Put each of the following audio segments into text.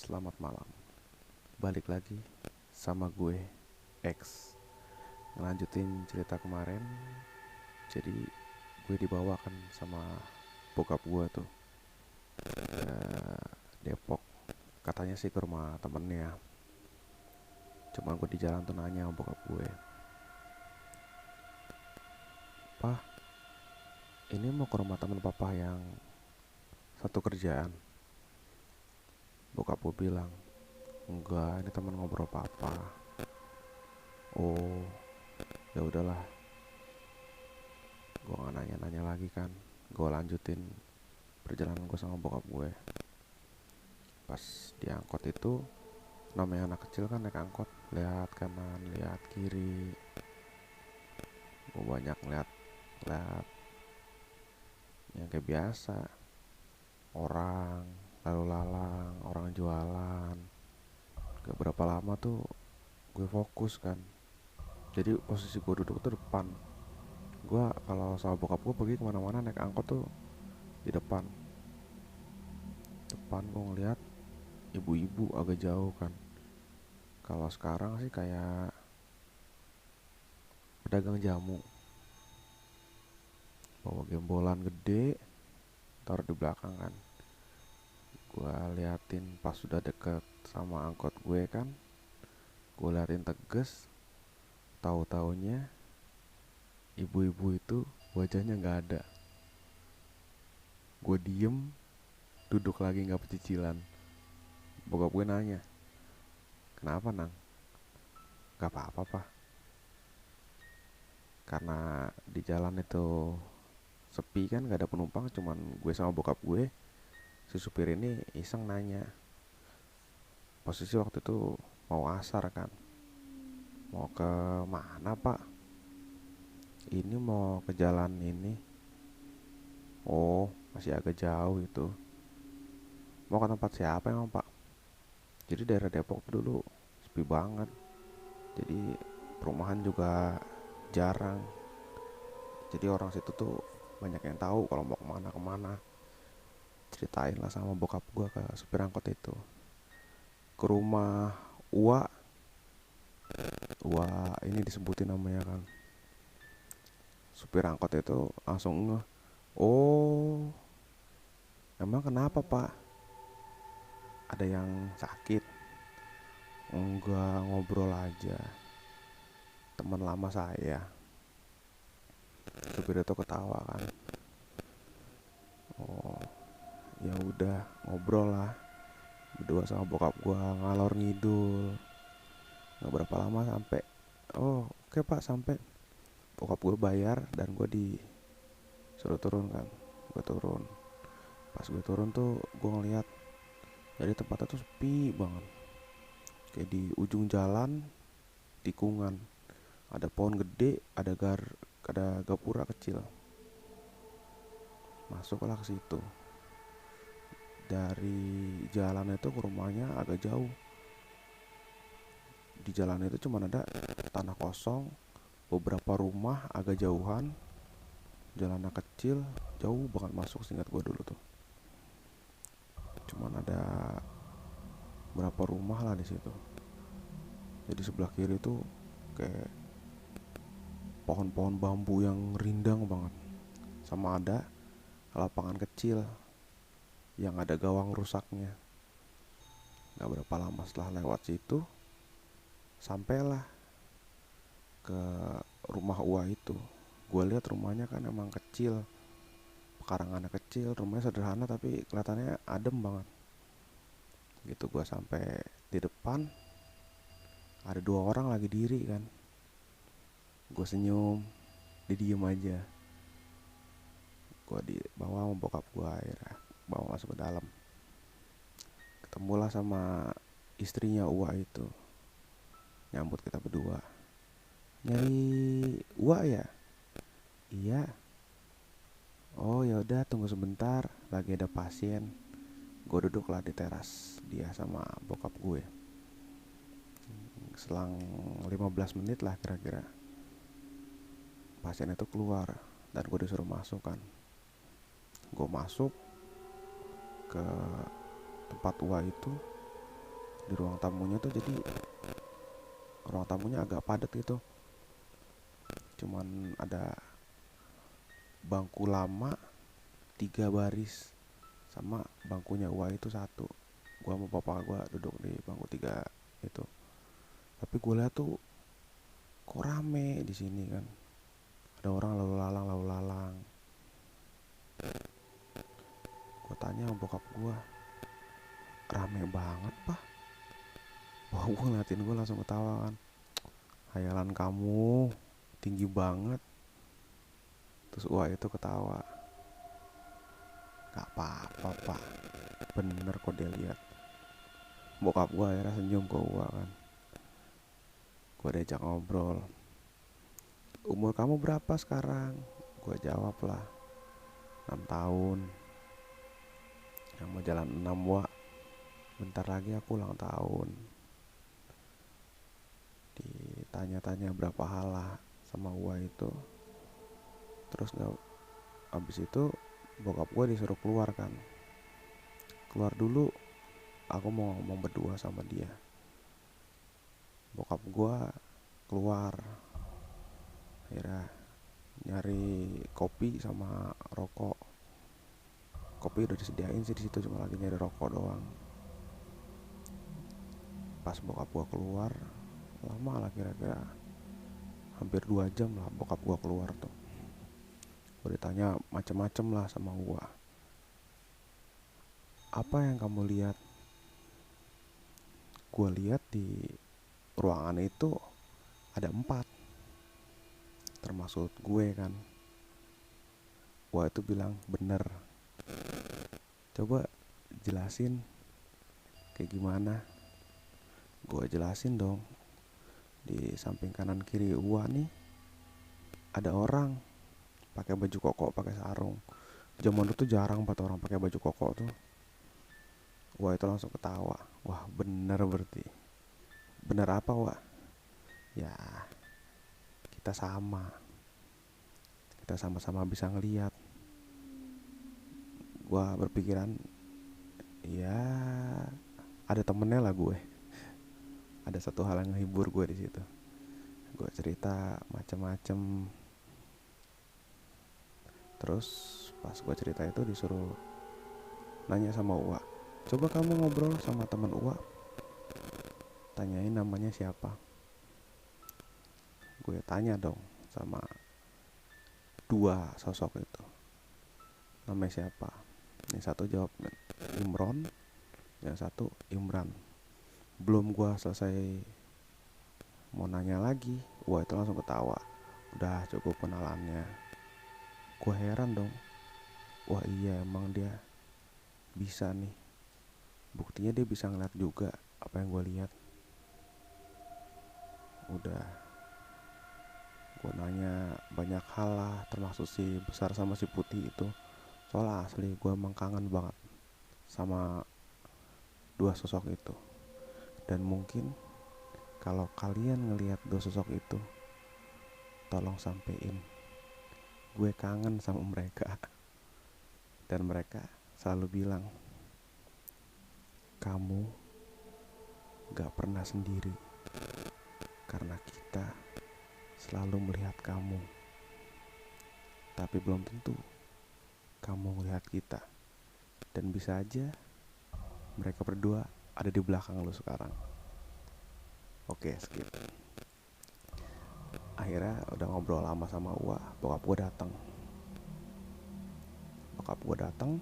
Selamat malam. Balik lagi sama gue X. Ngelanjutin cerita kemarin. Jadi gue dibawakan sama bokap gue tuh ke Depok. Katanya sih ke rumah temennya. Cuma gue di jalan tuh nanya sama bokap gue, "Pah, ini mau ke rumah temen papa yang satu kerjaan?" Bokap gue bilang, "Enggak, ini temen ngobrol papa." Oh, ya udahlah. Gue gak nanya-nanya lagi kan. Gue lanjutin perjalanan gue sama bokap gue. Pas di angkot itu, namanya anak kecil kan naik angkot, lihat kanan lihat kiri. Gue banyak lihat yang kayak biasa, orang lalu lalang, orang jualan. Gak berapa lama tuh gue fokus kan, jadi posisi gue duduk tuh depan. Gue kalau sama bokap gue pergi kemana-mana naik angkot tuh di depan. Depan gue ngeliat ibu-ibu agak jauh kan. Kalau sekarang sih kayak pedagang jamu, bawa gembolan gede taruh di belakang kan. Gue liatin pas sudah deket sama angkot gue kan, gue liatin teges. Tahu-taunya ibu-ibu itu wajahnya nggak ada. Gue diem, duduk lagi nggak pecicilan. Bokap gue nanya, "Kenapa nang?" "Gak apa-apa pak, karena di jalan itu sepi kan, gak ada penumpang, cuman gue sama bokap gue." Si supir ini iseng nanya, posisi waktu itu mau asar kan, "Mau ke mana pak?" "Ini mau ke jalan ini." "Oh, masih agak jauh itu." "Mau ke tempat siapa emang pak?" Jadi daerah Depok tuh dulu sepi banget, jadi perumahan juga jarang. Jadi orang situ tuh banyak yang tahu kalau mau kemana kemana. Ceritain lah sama bokap gua ke supir angkot itu, ke rumah Ua. Ua ini disebutin namanya kan. Supir angkot itu langsung ngeh, "Oh, emang kenapa pak? Ada yang sakit?" "Enggak, ngobrol aja, teman lama saya." Supir itu ketawa kan. "Oh, ya udah, ngobrol lah berdua sama bokap gua ngalor ngidul." Nggak berapa lama sampai. "Oh, oke pak, sampai." Bokap gue bayar dan gue disuruh turun kan. Gue turun. Pas gue turun tuh gue ngeliat, jadi tempatnya tuh sepi banget, kayak di ujung jalan, tikungan. Ada pohon gede, ada gapura kecil. Masuklah ke situ. Dari jalan itu ke rumahnya agak jauh. Di jalan itu cuma ada tanah kosong, beberapa rumah agak jauhan, jalannya kecil, jauh banget masuk seingat gue dulu tuh. Cuman ada berapa rumah lah di situ. Jadi sebelah kiri tuh kayak pohon-pohon bambu yang rindang banget. Sama ada lapangan kecil yang ada gawang rusaknya. Gak berapa lama setelah lewat situ, sampailah ke rumah Ua itu. Gue lihat rumahnya kan emang kecil, pekarangannya kecil, rumahnya sederhana tapi kelihatannya adem banget. Gitu gue sampai di depan, ada dua orang lagi diri kan. Gue senyum, dia diem aja. Gue dibawa sama bokap gue, akhirnya bawa masuk ke dalam. Ketemulah sama istrinya Ua itu, nyambut kita berdua. "Nyari Ua ya?" "Iya." "Oh ya udah, tunggu sebentar, lagi ada pasien." Gue duduklah di teras dia sama bokap gue. Selang 15 menit lah kira-kira, pasien itu keluar dan gue disuruh masuk kan. Gue masuk ke tempat Ua itu, Di ruang tamunya tuh, jadi ruang tamunya agak padat gitu, cuman ada bangku lama 3 baris sama bangkunya gua itu satu. Gua sama bapak gua duduk di bangku 3 itu. Tapi gue lihat tuh kok rame di sini kan, ada orang lalu lalang. Gue tanya sama bokap gue, rame banget pak. Wah, gue ngeliatin, gue langsung ketawa kan, hayalan kamu tinggi banget. Terus wah itu ketawa, gak apa-apa pak, bener kok dia lihat. Bokap gue akhirnya senyum ke gue kan. Gue diajak ngobrol, umur kamu berapa sekarang? Gue jawab lah, 6 tahun. Yang mau jalan 6 wak, bentar lagi aku ulang tahun. Ditanya-tanya berapa hal lah sama gua itu. Terus nggak, abis itu bokap gua disuruh keluar kan, keluar dulu, aku mau ngomong berdua sama dia. Bokap gua keluar, akhirnya nyari kopi sama rokok. Kopi udah disediain sih di situ, cuma lagi nyari rokok doang. Pas bokap gua keluar, lama lah, kira-kira hampir 2 jam lah bokap gua keluar tuh. Gua ditanya macem-macem lah sama gua, apa yang kamu lihat? Gua lihat di ruangan itu ada 4, termasuk gue kan. Gua itu bilang, bener, coba jelasin kayak gimana. Gua jelasin dong, di samping kanan kiri gua nih ada orang pakai baju koko, pakai sarung. Zaman itu jarang banget orang pakai baju koko tuh. Wah itu langsung ketawa, wah bener berarti. Bener apa wah? Ya kita sama-sama bisa ngelihat. Gua berpikiran, ya ada temennya lah gue, ada satu hal yang ngehibur gue di situ. Gue cerita macem-macem. Terus pas gue cerita itu disuruh nanya sama Uwa, coba kamu ngobrol sama teman Uwa, tanyain namanya siapa. Gue tanya dong sama 2 sosok itu, namanya siapa. Yang satu jawab Imron, yang satu Imran. Belum gue selesai mau nanya lagi, wah itu langsung ketawa, udah cukup kenalannya. Gue heran dong, wah iya emang dia bisa nih, buktinya dia bisa ngeliat juga apa yang gue lihat. Udah gue nanya banyak hal lah, termasuk si besar sama si putih itu. Soalnya asli gue emang kangen banget sama 2 sosok itu. Dan mungkin kalau kalian ngelihat 2 sosok itu, tolong sampein gue kangen sama mereka. Dan mereka selalu bilang, kamu gak pernah sendiri, karena kita selalu melihat kamu, tapi belum tentu kamu melihat kita. Dan bisa aja mereka berdua ada di belakang lo sekarang. Oke, skip. Akhirnya udah ngobrol lama sama Uwa, bokap gue datang.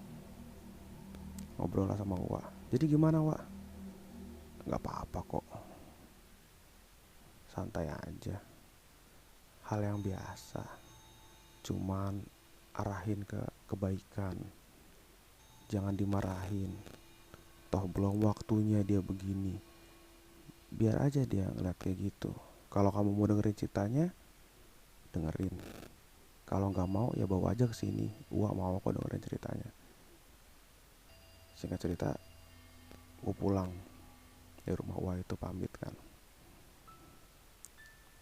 Ngobrol lah sama Uwa. Jadi gimana Wak? Gak apa-apa kok, santai aja, hal yang biasa, cuman arahin ke kebaikan, jangan dimarahin. Toh belum waktunya dia begini, biar aja dia ngeliat kayak gitu. Kalau kamu mau dengerin ceritanya, dengerin. Kalau nggak mau ya bawa aja ke sini. Gua mau kok dengerin ceritanya. Singkat cerita, gue pulang dari rumah Wah itu, pamit kan.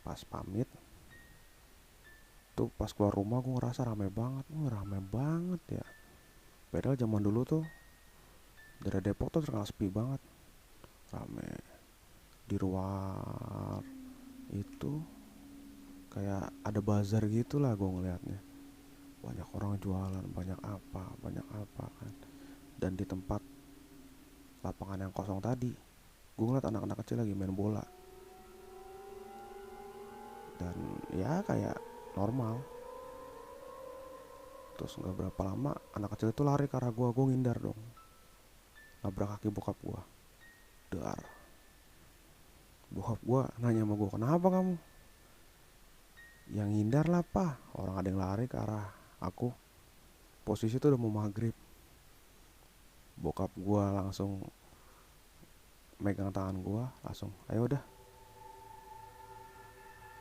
Pas pamit tuh, pas keluar rumah gue ngerasa rame banget ya. Padahal zaman dulu tuh daerah Depok tuh terkenal sepi banget. rame di luar itu, kayak ada bazar gitu lah gue ngeliatnya. Banyak orang jualan, banyak apa kan. Dan di tempat lapangan yang kosong tadi, gue ngeliat anak-anak kecil lagi main bola. Dan ya kayak normal. Terus gak berapa lama anak kecil itu lari ke arah gue ngindar dong. Nabrak kaki bokap gue. Dar. Bokap gue nanya sama gue, kenapa kamu? Yang ngindar lah pak, orang ada yang lari ke arah aku. Posisi itu udah mau maghrib. Bokap gue langsung megang tangan gue, langsung ayo udah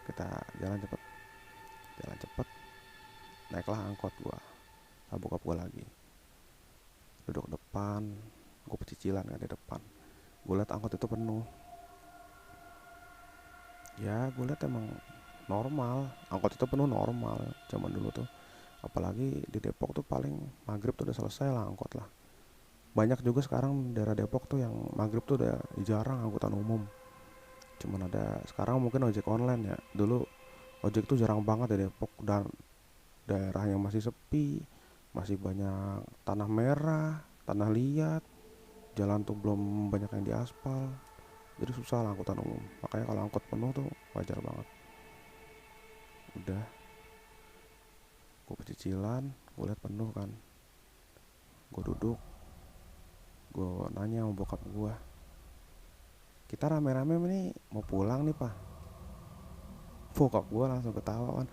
kita jalan cepet. Naiklah angkot gue sama bokap gue lagi. Duduk depan, gue pecicilan kan di depan. Gue liat angkot itu penuh. Ya gue liat emang normal, angkot itu penuh normal zaman dulu tuh. Apalagi di Depok tuh paling maghrib tuh udah selesai lah angkot lah. Banyak juga sekarang daerah Depok tuh yang maghrib tuh udah jarang angkutan umum. Cuman ada sekarang mungkin ojek online ya. Dulu ojek tuh jarang banget di Depok, dan daerahnya masih sepi, masih banyak tanah merah, tanah liat, jalan tuh belum banyak yang diaspal. Jadi susah lah angkutan umum. Makanya kalau angkot penuh tuh wajar banget. Udah, gue pecicilan, gue liat penuh kan. Gue duduk, gue nanya sama bokap gue, kita rame-rame nih mau pulang nih pak. Bokap gue langsung ketawa kan,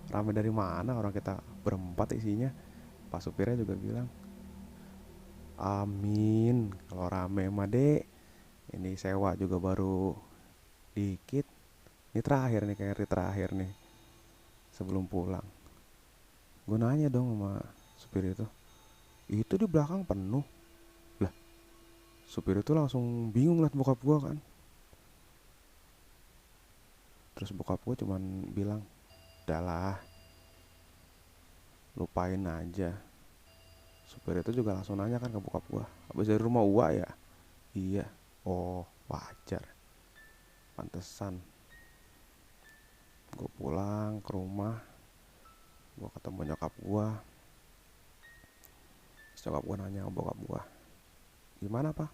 rame dari mana, orang kita berempat isinya. Pak supirnya juga bilang, amin kalau rame mah dek, ini sewa juga baru dikit, ini terakhir nih, kayak hari terakhir nih sebelum pulang. Gue nanya dong sama supir itu di belakang penuh lah. Supir itu langsung bingung liat bokap gue kan. Terus bokap gue cuman bilang, udahlah lupain aja. Supir itu juga langsung nanya kan ke bokap gue, habis dari rumah Uwa ya? Iya. Oh wajar, pantesan. Gue pulang ke rumah, gue ketemu nyokap gue. Nyokap gue nanya ke bokap gue, gimana pak?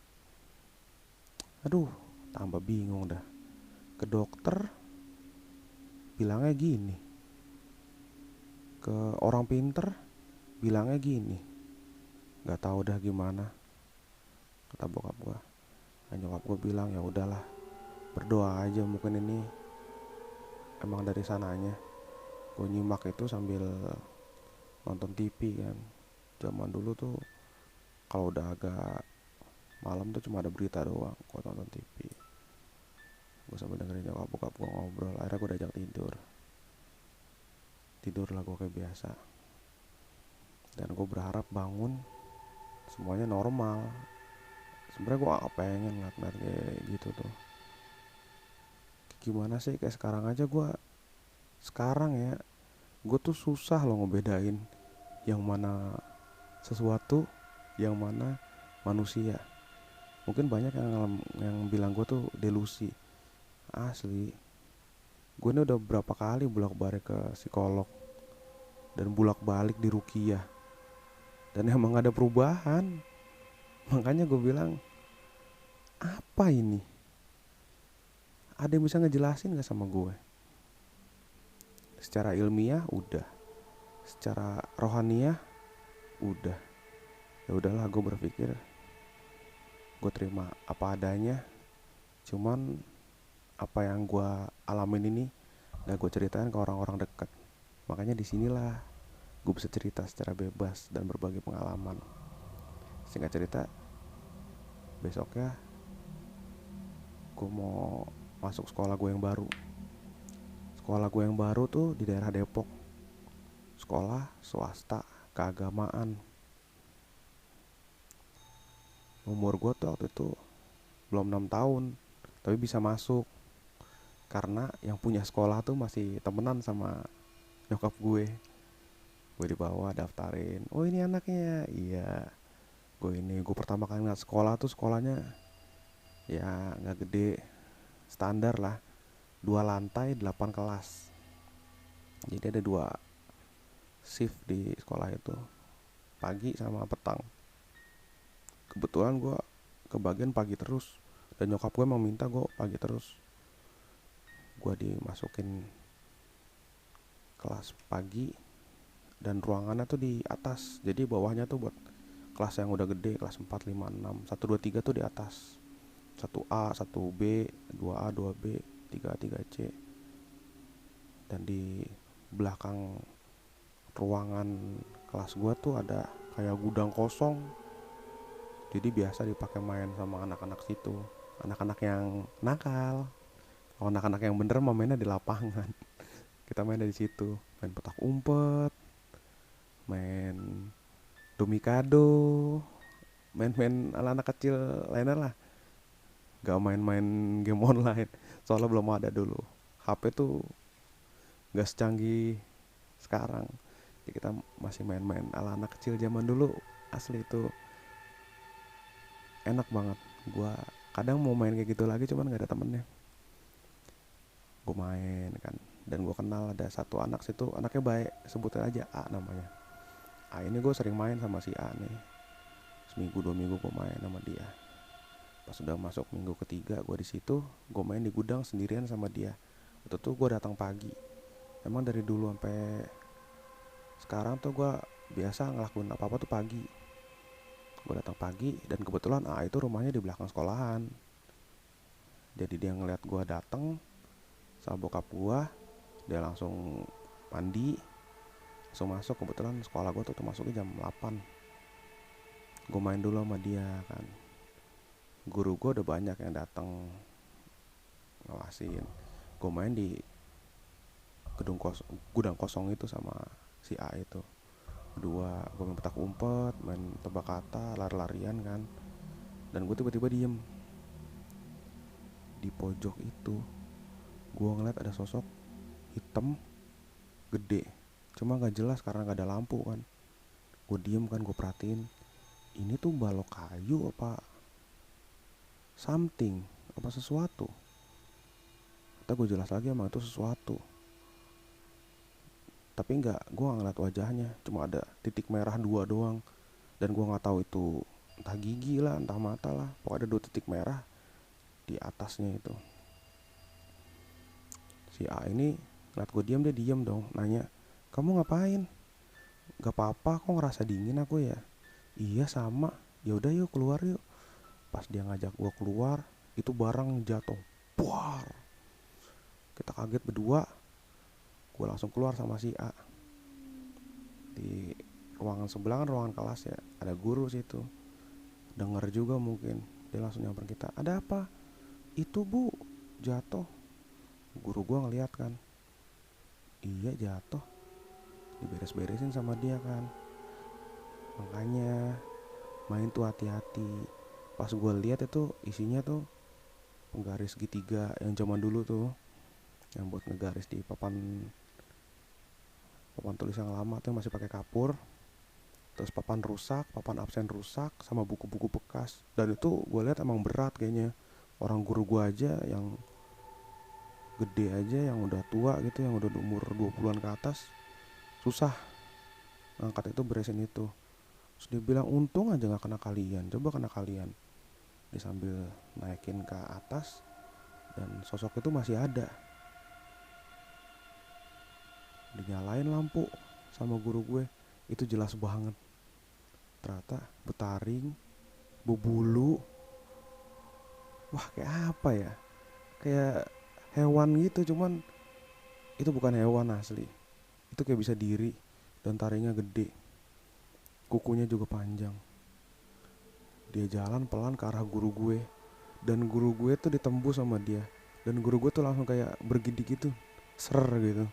Aduh, tambah bingung dah. Ke dokter bilangnya gini, ke orang pinter bilangnya gini, nggak tahu dah gimana, kata bokap gue. Nah, nyokap gue bilang ya udahlah, berdoa aja, mungkin ini emang dari sananya. Gue nyimak itu sambil nonton TV kan. Zaman dulu tuh kalau udah agak malam tuh cuma ada berita doang, gue nonton TV. Gue sambil dengerin nyokap bokap gue ngobrol. Akhirnya gue diajak tidur lah gue kayak biasa. Dan gue berharap bangun semuanya normal. Sebenarnya gue gak pengen ngeliat kayak gitu tuh. Gimana sih, kayak sekarang aja sekarang ya, gue tuh susah loh ngebedain yang mana sesuatu, yang mana manusia. Mungkin banyak yang bilang gue tuh delusi. Asli, gue ini udah berapa kali bolak-balik ke psikolog dan bolak-balik di rukiah, dan emang gak ada perubahan. Makanya gue bilang, apa ini? Ada yang bisa ngejelasin gak sama gue? Secara ilmiah udah, secara rohaniah udah. Ya udahlah, gue berpikir gue terima apa adanya. Cuman apa yang gue alamin ini gak gue ceritain ke orang-orang dekat. Makanya disinilah gue bisa cerita secara bebas dan berbagi pengalaman. Singkat cerita, besoknya gue mau masuk sekolah gue yang baru. Sekolah gue yang baru tuh di daerah Depok. Sekolah swasta keagamaan. Umur gue tuh waktu itu belum 6 tahun, tapi bisa masuk. Karena yang punya sekolah tuh masih temenan sama nyokap gue. Gue dibawa daftarin, oh ini anaknya. Iya, gue pertama kali ngeliat sekolah tuh, sekolahnya Ya nggak gede, standar lah, 2 lantai 8 kelas. Jadi ada 2 shift di sekolah itu, pagi sama petang. Kebetulan gue kebagian pagi terus, dan nyokap gue emang minta gue pagi terus. Gue dimasukin kelas pagi, dan ruangannya tuh di atas, jadi bawahnya tuh buat kelas yang udah gede, kelas 4, 5, 6, 1, 2, 3 tuh di atas. 1A, 1B, 2A, 2B, 3A, 3C. Dan di belakang ruangan kelas gua tuh ada kayak gudang kosong. Jadi biasa dipakai main sama anak-anak situ. Anak-anak yang nakal. Kalau anak-anak yang bener mah mainnya di lapangan. Kita main di situ, main petak umpet, main domikado, main-main ala anak kecil lainnya lah. Gak main-main game online, soalnya belum ada dulu. HP tuh gak secanggih sekarang. Jadi kita masih main-main ala anak kecil zaman dulu. Asli itu enak banget. Gua kadang mau main kayak gitu lagi, cuman gak ada temennya. Gue main kan, dan gue kenal ada satu anak situ, anaknya baik, sebutin aja A namanya. A ini gue sering main sama si A nih. Seminggu 2 minggu gue main sama dia. Pas udah masuk minggu ketiga gue di situ, gue main di gudang sendirian sama dia. Itu tuh gue datang pagi. Emang dari dulu sampai sekarang tuh gue biasa ngelakuin apa-apa tuh pagi. Gue datang pagi, dan kebetulan A itu rumahnya di belakang sekolahan. Jadi dia ngeliat gue datang sama bokap gue, dia langsung mandi, langsung masuk. Kebetulan sekolah gue tuh masuknya jam 8. Gue main dulu sama dia kan. Guru gue udah banyak yang datang ngawasin. Gue main di gudang kosong itu sama si A itu. Gue main petak umpet, main tebak kata, lari-larian kan. Dan gue tiba-tiba diem. Di pojok itu gue ngeliat ada sosok hitam gede, cuma gak jelas karena gak ada lampu kan. Gue diem kan, gue perhatiin, ini tuh balok kayu apa something, apa sesuatu. Kata gue jelas lagi emang itu sesuatu, tapi gue gak ngeliat wajahnya, cuma ada titik merah 2 doang. Dan gue gak tahu itu entah gigi lah, entah mata lah, pokoknya ada 2 titik merah di atasnya itu. Si A ini ngeliat gue diem, dia diem dong, nanya, kamu ngapain? Gak apa-apa, kok ngerasa dingin aku ya? Iya sama. Ya udah yuk keluar yuk. Pas dia ngajak gue keluar, itu barang jatuh, buar. Kita kaget berdua. Gue langsung keluar sama si A. Di ruangan sebelah kan ruangan kelas ya, ada guru situ. Dengar juga mungkin, dia langsung nyamperin kita. Ada apa? Itu bu, jatuh. Guru gue ngeliat kan. Iya jatuh. Diberes-beresin sama dia kan. Makanya main tuh hati-hati. Pas gue lihat itu isinya tuh penggaris segitiga yang zaman dulu tuh, yang buat ngegaris di papan papan tulis yang lama tuh masih pakai kapur. Terus papan rusak, papan absen rusak, sama buku-buku bekas. Dan itu gue lihat emang berat kayaknya. Orang guru gue aja yang gede aja, yang udah tua gitu, yang udah umur 20-an ke atas, susah ngangkat itu, beresin itu. Terus dia bilang, untung aja gak kena kalian, coba kena kalian. Dia sambil naikin ke atas, dan sosok itu masih ada. Dinyalain lampu sama guru gue, itu jelas banget. Ternyata betaring, bebulu. Wah kayak apa ya, kayak hewan gitu, cuman itu bukan hewan asli. Itu kayak bisa diri, dan taringnya gede, kukunya juga panjang. Dia jalan pelan ke arah guru gue, dan guru gue tuh ditembus sama dia. Dan guru gue tuh langsung kayak bergidik gitu, ser gitu.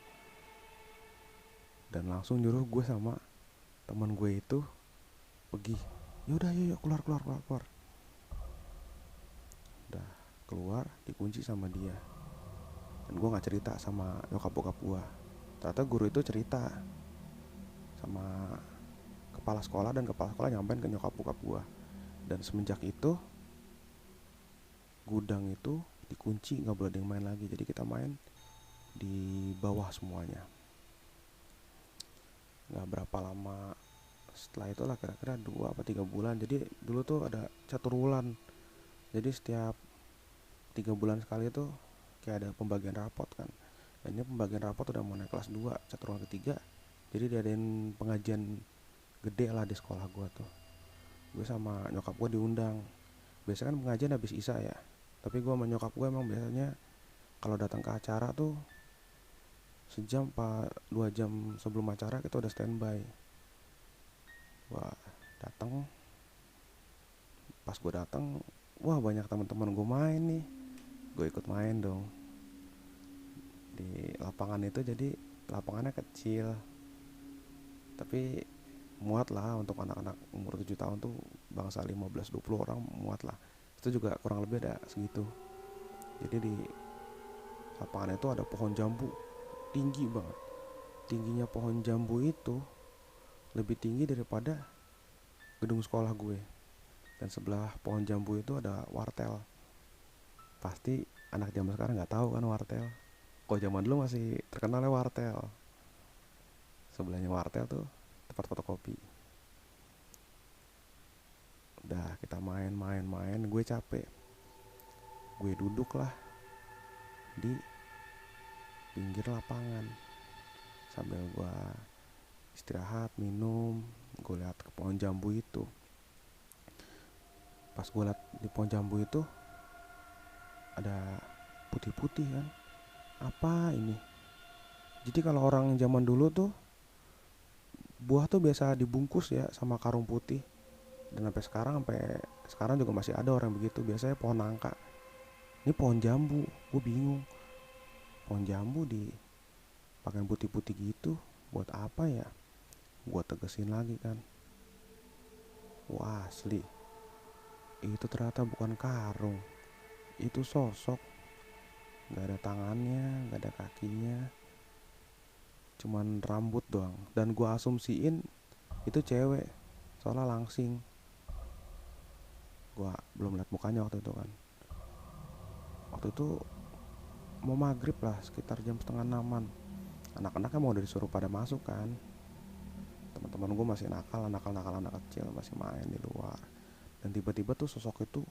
Dan langsung nyuruh gue sama teman gue itu pergi. Yaudah yuk keluar keluar keluar keluar. Udah keluar, dikunci sama dia. Dan gue nggak cerita sama nyokap bokap gue. Ternyata guru itu cerita sama kepala sekolah, dan kepala sekolah nyampein ke nyokap bokap gue. Dan semenjak itu gudang itu dikunci, nggak boleh ada yang main lagi. Jadi kita main di bawah semuanya. Nggak berapa lama setelah itulah, kira-kira 2 atau 3 bulan. Jadi dulu tuh ada catur wulan. Jadi setiap 3 bulan sekali tuh kayak ada pembagian rapot kan. Dan ini pembagian rapot udah mau naik kelas 2, catur wulan ketiga. Jadi diadain pengajian gede lah di sekolah gue tuh. Gue sama nyokap gue diundang. Biasanya kan pengajian habis isya ya, tapi gue sama nyokap gue emang biasanya kalau datang ke acara tuh sejam apa 2 jam sebelum acara kita udah standby. Wah, datang. Pas gue datang, wah banyak teman-teman gue main nih. Gue ikut main dong di lapangan itu. Jadi lapangannya kecil, tapi muat lah untuk anak-anak umur 7 tahun tuh, bangsa 15-20 orang muat lah. Itu juga kurang lebih ada segitu. Jadi di lapangan itu ada pohon jambu tinggi banget. Tingginya pohon jambu itu lebih tinggi daripada gedung sekolah gue. Dan sebelah pohon jambu itu ada wartel. Pasti anak zaman sekarang nggak tahu kan wartel. Kok zaman dulu masih terkenalnya wartel. Sebelahnya wartel tuh tempat fotokopi. Udah kita main, gue capek. Gue duduk lah di pinggir lapangan sambil gue istirahat, minum. Gue lihat ke pohon jambu itu. Pas gue lihat di pohon jambu itu ada putih-putih kan. Apa ini? Jadi kalau orang zaman dulu tuh buah tuh biasa dibungkus ya sama karung putih. Dan sampai sekarang juga masih ada orang begitu. Biasanya pohon nangka. Ini pohon jambu. Gue bingung. Pohon jambu di pakai putih-putih gitu buat apa ya? Gue tegesin lagi kan. Wah, asli. Itu ternyata bukan karung. Itu sosok. Gak ada tangannya, gak ada kakinya, cuman rambut doang. Dan gue asumsiin itu cewek, soalnya langsing. Gue belum lihat mukanya waktu itu kan. Waktu itu mau maghrib lah, sekitar jam setengah 6-an. Anak-anaknya mau udah disuruh pada masuk kan. Teman-teman gue masih nakal anak kecil masih main di luar. Dan tiba-tiba tuh sosok itu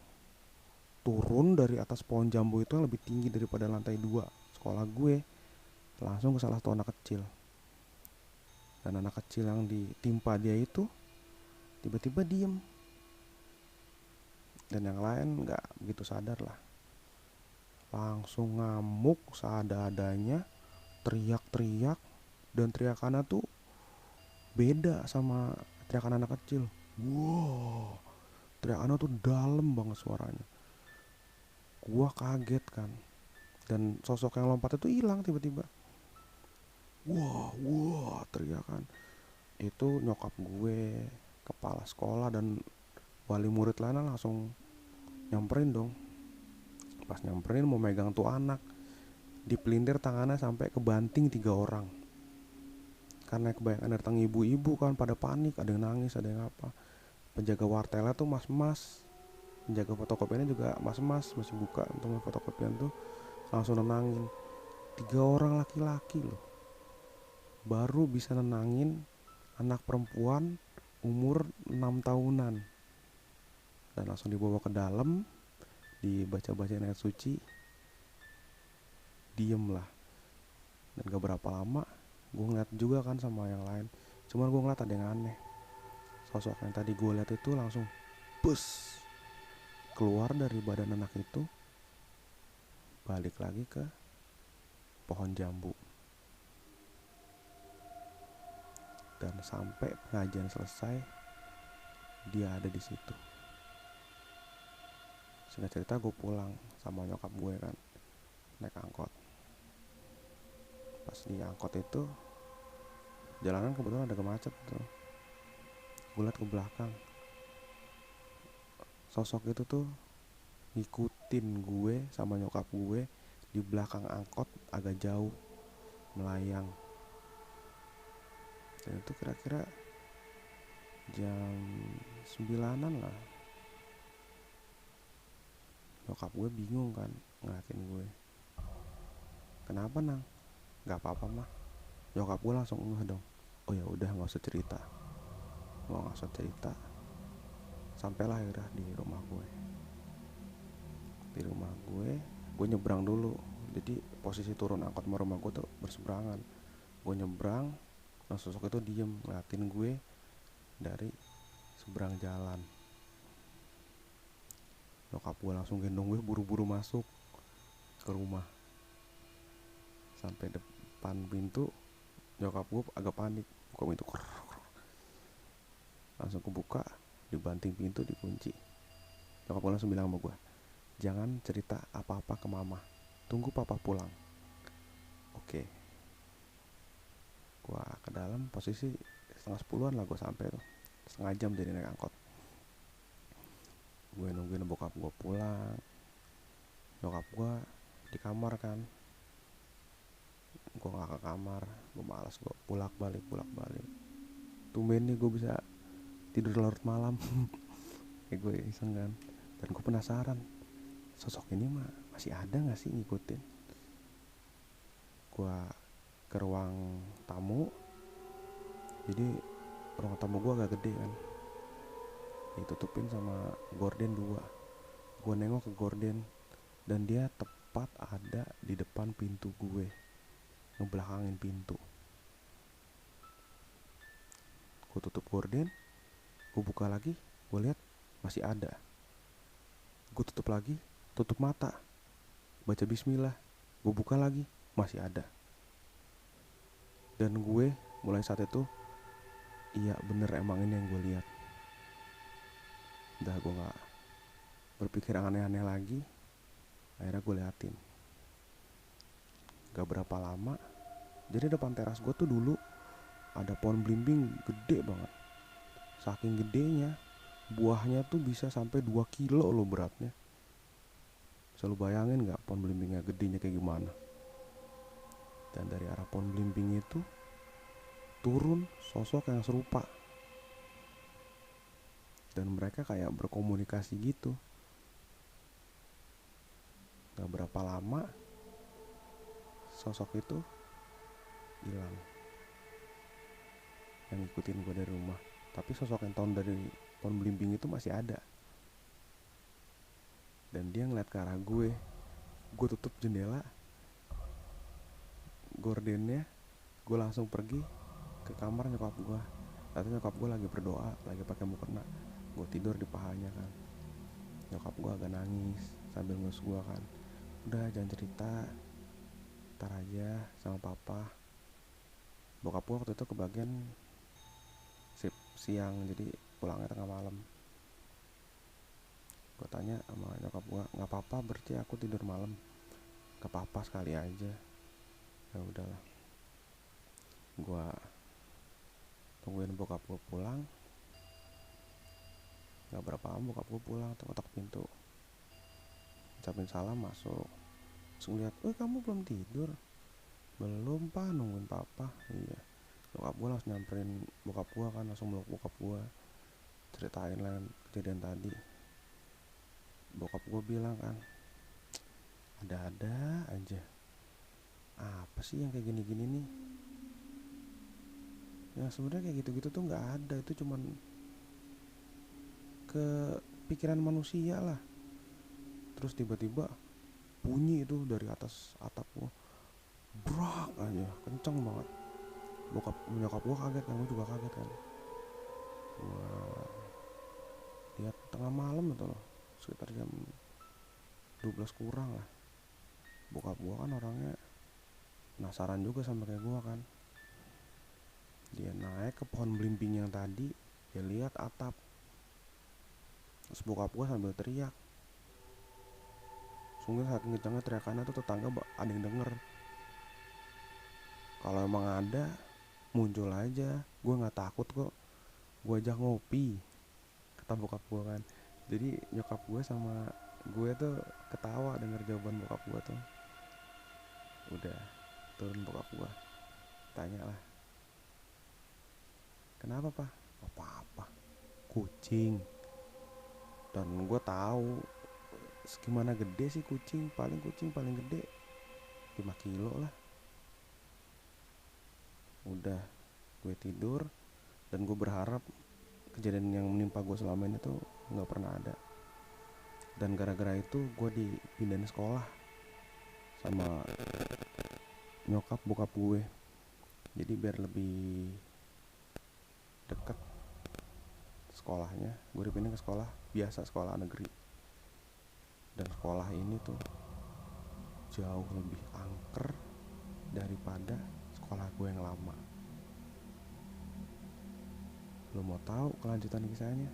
turun dari atas pohon jambu itu yang lebih tinggi daripada lantai 2 sekolah gue, langsung ke salah satu anak kecil. Dan anak kecil yang ditimpa dia itu tiba-tiba diem. Dan yang lain gak begitu sadar lah. Langsung ngamuk seada-adanya, teriak-teriak. Dan teriakannya tuh beda sama teriakan anak kecil. Wow, teriakannya tuh dalam banget suaranya. Gua kaget kan. Dan sosok yang lompat itu hilang tiba-tiba. Wah, wah, teriakan. Itu nyokap gue, kepala sekolah, dan wali murid lainnya langsung nyamperin dong. Pas nyamperin mau megang tuh anak, dipelintir tangannya sampai kebanting 3 orang. Karena kebanyakan datang ibu-ibu kan, pada panik, ada yang nangis, ada yang apa. Penjaga wartelnya tuh mas-mas, penjaga fotokopiannya juga mas-mas, masih buka untuk fotokopian tuh, langsung nenangin. 3 orang laki-laki loh, baru bisa nenangin anak perempuan umur 6 tahunan. Dan langsung dibawa ke dalam, dibaca-bacain ayat suci, diem lah. Dan gak berapa lama gue ngeliat juga kan sama yang lain. Cuman gue ngeliat ada yang aneh. Sosok yang tadi gue liat itu langsung bus keluar dari badan anak itu, balik lagi ke pohon jambu. Dan sampai pengajian selesai dia ada di situ. Singkat cerita gue pulang sama nyokap gue kan, naik angkot. Pas di angkot itu jalanan kebetulan ada macet tuh. Gue liat ke belakang, sosok itu tuh ngikutin gue sama nyokap gue di belakang angkot agak jauh, melayang. Dan itu kira-kira jam 9-an lah. Nyokap gue bingung kan ngeliatin gue. Kenapa nang? Gak apa-apa mah. Nyokap gue langsung ngeh dong. Oh ya udah nggak usah cerita. Mau nggak usah cerita. Sampailah akhirnya di rumah gue. Di rumah gue nyebrang dulu. Jadi posisi turun angkot sama rumah gue tuh berseberangan. Gue nyebrang, nah sosok itu diem ngeliatin gue dari seberang jalan. Nyokap gue langsung gendong gue buru-buru masuk ke rumah. Sampai depan pintu, nyokap gue agak panik buka pintu, langsung kebuka, dibanting pintu, dikunci. Nyokap gue langsung bilang sama gue, jangan cerita apa-apa ke mama, tunggu papa pulang. Oke. Gue ke dalam, posisi setengah 10-an lah gue sampai tuh, setengah jam jadi naik angkot. Gue nungguin bokap gue pulang. Nyokap gue di kamar kan, gue gak ke kamar, gue malas, gue bolak balik. Tumben nih gue bisa tidur larut malam. Kayak gue iseng kan. Dan gue penasaran, sosok ini mah masih ada gak sih ngikutin. Gue ke ruang tamu. Jadi ruang tamu gue agak gede kan, ditutupin sama gorden 2. Gue nengok ke gorden, dan dia tepat ada di depan pintu gue, ngebelakangin pintu. Gue tutup gorden, gue buka lagi, gue lihat masih ada. Gue tutup lagi, tutup mata, baca bismillah, gue buka lagi, masih ada. Dan gue mulai saat itu, iya bener emang ini yang gue lihat. Udah gue gak berpikir aneh-aneh lagi. Akhirnya gue liatin. Gak berapa lama, jadi depan teras gue tuh dulu ada pohon belimbing gede banget. Saking gedenya, buahnya tuh bisa sampai 2 kilo loh beratnya. Bisa lu bayangin gak pohon belimbingnya gedenya kayak gimana. Dan dari arah pohon belimbing itu turun sosok yang serupa. Dan mereka kayak berkomunikasi gitu. Gak berapa lama, sosok itu hilang. Yang ngikutin gue dari rumah. Tapi sosok yang tahun dari pohon belimbing itu masih ada. Dan dia ngeliat ke arah gue. Gue tutup jendela, gordennya, gue langsung pergi ke kamar nyokap gue. Tapi nyokap gue lagi berdoa, lagi pakai mukena. Gue tidur di pahanya kan. Nyokap gue agak nangis sambil ngelus gue kan. Udah jangan cerita, ntar aja sama papa. Bokap gue waktu itu kebagian sip siang, jadi pulangnya tengah malam. Gue tanya sama nyokap gue, nggak apa-apa berarti aku tidur malam? Gak apa-apa sekali aja. Ya udahlah. Gue tungguin bokap gue pulang. Gak berapa lama bokap gue pulang, ketok pintu, ucapin salam, masuk. Terus ngeliat, kamu belum tidur? Belum pak, nungguin papa. Iya. Bokap gue langsung nyamperin bokap gue kan, langsung meluk bokap gue, ceritain lah kejadian tadi. Bokap gue bilang kan, ada-ada aja. Apa sih yang kayak gini-gini nih? Ya sebenarnya kayak gitu-gitu tuh nggak ada, itu cuman kepikiran manusia lah. Terus tiba-tiba bunyi itu dari atas atap gue, brak aja, kenceng banget. Nyokap gue kaget kan, gue juga kaget kan. Gue lihat tengah malam itu loh, sekitar jam 12 kurang lah. Bokap gue kan orangnya penasaran juga sama kayak gue kan. Dia naik ke pohon belimbing yang tadi, dia lihat atap. Terus bokap gue sambil teriak. Sungguh saking kencangnya teriakannya tuh tetangga ada yang denger. Kalau emang ada, muncul aja, gue nggak takut kok, gue ajak ngopi, kata bokap gue kan. Jadi nyokap gue sama gue tuh ketawa denger jawaban bokap gue tuh. Udah turun bokap gue, tanya lah, kenapa pak? Apa-apa, kucing. Dan gue tahu Gimana gede sih kucing? Kucing paling gede 5 kilo lah. Udah gue tidur, dan gue berharap kejadian yang menimpa gue selama ini tuh nggak pernah ada. Dan gara-gara itu gue dipindahin sekolah sama nyokap bokap gue. Jadi biar lebih deket sekolahnya, gue dipindahin ke sekolah biasa, sekolah negeri. Dan sekolah ini tuh jauh lebih angker daripada sekolah gue yang lama. Lo mau tahu kelanjutan kisahnya?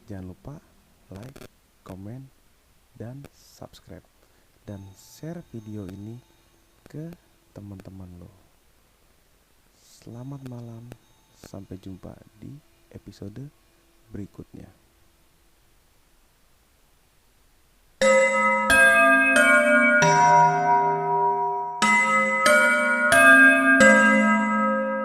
Jangan lupa like, comment, dan subscribe, dan share video ini ke teman-teman lo. Selamat malam, sampai jumpa di episode berikutnya.